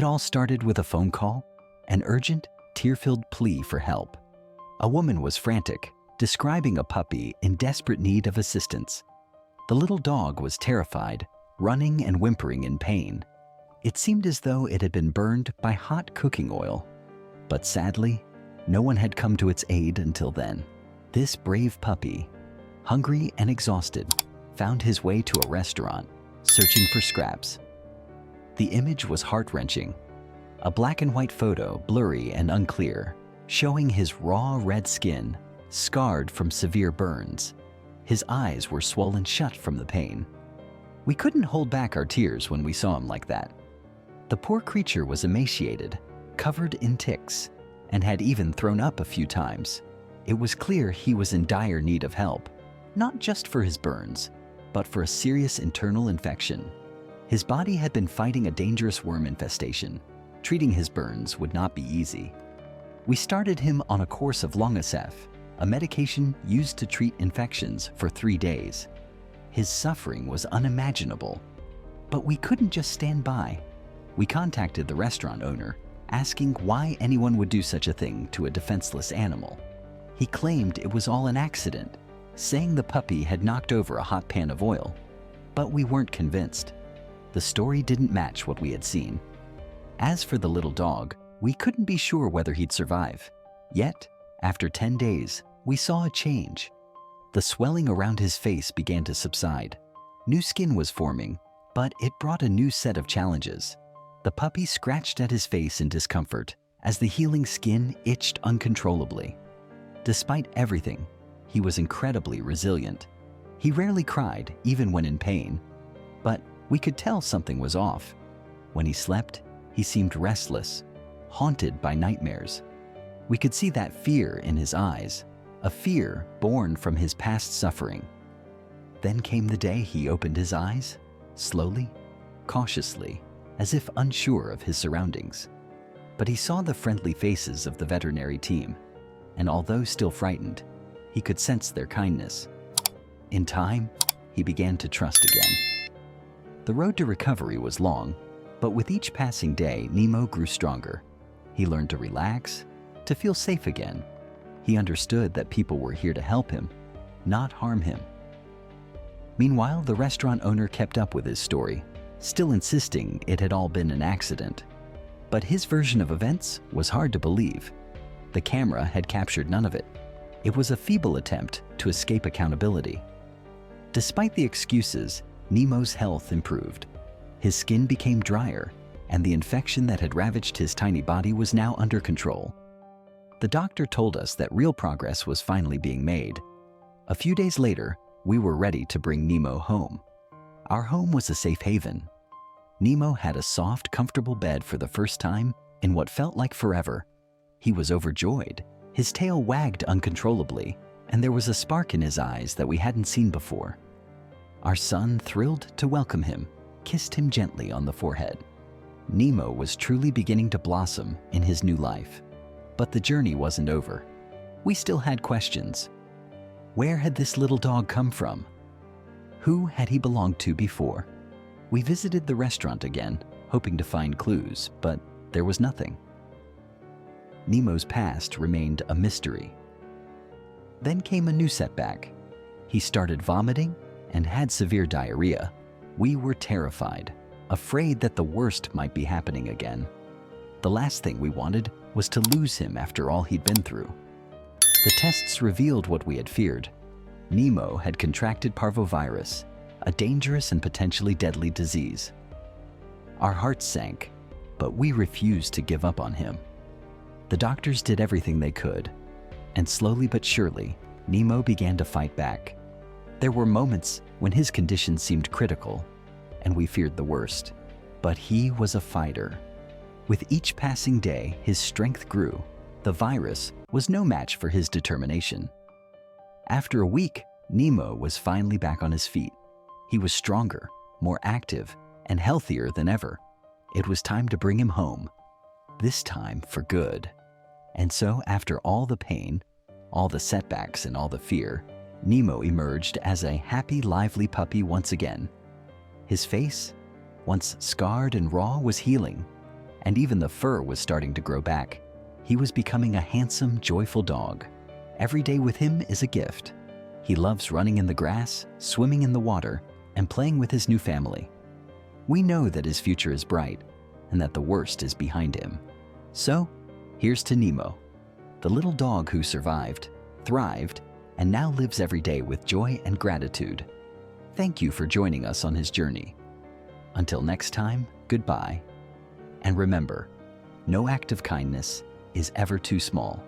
all started with a phone call, an urgent, tear-filled plea for help. A woman was frantic, describing a puppy in desperate need of assistance. The little dog was terrified, running and whimpering in pain. It seemed as though it had been burned by hot cooking oil. But sadly, no one had come to its aid until then. This brave puppy, hungry and exhausted, found his way to a restaurant, searching for scraps. The image was heart-wrenching. A black and white photo, blurry and unclear, showing his raw red skin, scarred from severe burns. His eyes were swollen shut from the pain. We couldn't hold back our tears when we saw him like that. The poor creature was emaciated, covered in ticks, and had even thrown up a few times. It was clear he was in dire need of help, not just for his burns, but for a serious internal infection. His body had been fighting a dangerous worm infestation. Treating his burns would not be easy. We started him on a course of Longacef, a medication used to treat infections, for 3 days. His suffering was unimaginable. But we couldn't just stand by. We contacted the restaurant owner, asking why anyone would do such a thing to a defenseless animal. He claimed it was all an accident, saying the puppy had knocked over a hot pan of oil. But we weren't convinced. The story didn't match what we had seen. As for the little dog, we couldn't be sure whether he'd survive. Yet, after 10 days, we saw a change. The swelling around his face began to subside. New skin was forming, but it brought a new set of challenges. The puppy scratched at his face in discomfort as the healing skin itched uncontrollably. Despite everything, he was incredibly resilient. He rarely cried, even when in pain, but we could tell something was off. When he slept, he seemed restless, haunted by nightmares. We could see that fear in his eyes, a fear born from his past suffering. Then came the day he opened his eyes, slowly, cautiously, as if unsure of his surroundings. But he saw the friendly faces of the veterinary team, and although still frightened, he could sense their kindness. In time, he began to trust again. The road to recovery was long, but with each passing day, Nemo grew stronger. He learned to relax, to feel safe again. He understood that people were here to help him, not harm him. Meanwhile, the restaurant owner kept up with his story, still insisting it had all been an accident. But his version of events was hard to believe. The camera had captured none of it. It was a feeble attempt to escape accountability. Despite the excuses, Nemo's health improved. His skin became drier, and the infection that had ravaged his tiny body was now under control. The doctor told us that real progress was finally being made. A few days later, we were ready to bring Nemo home. Our home was a safe haven. Nemo had a soft, comfortable bed for the first time in what felt like forever. He was overjoyed. His tail wagged uncontrollably, and there was a spark in his eyes that we hadn't seen before. Our son, thrilled to welcome him, kissed him gently on the forehead. Nemo was truly beginning to blossom in his new life. But the journey wasn't over. We still had questions. Where had this little dog come from? Who had he belonged to before? We visited the restaurant again, hoping to find clues, but there was nothing. Nemo's past remained a mystery. Then came a new setback. He started vomiting and had severe diarrhea. We were terrified, afraid that the worst might be happening again. The last thing we wanted was to lose him after all he'd been through. The tests revealed what we had feared. Nemo had contracted parvovirus, a dangerous and potentially deadly disease. Our hearts sank, but we refused to give up on him. The doctors did everything they could, and slowly but surely, Nemo began to fight back. There were moments when his condition seemed critical, and we feared the worst. But he was a fighter. With each passing day, his strength grew. The virus was no match for his determination. After a week, Nemo was finally back on his feet. He was stronger, more active, and healthier than ever. It was time to bring him home, this time for good. And so, after all the pain, all the setbacks, and all the fear, Nemo emerged as a happy, lively puppy once again. His face, once scarred and raw, was healing, and even the fur was starting to grow back. He was becoming a handsome, joyful dog. Every day with him is a gift. He loves running in the grass, swimming in the water, and playing with his new family. We know that his future is bright and that the worst is behind him. So, here's to Nemo, the little dog who survived, thrived, and now lives every day with joy and gratitude. Thank you for joining us on his journey. Until next time, goodbye. And remember, no act of kindness is ever too small.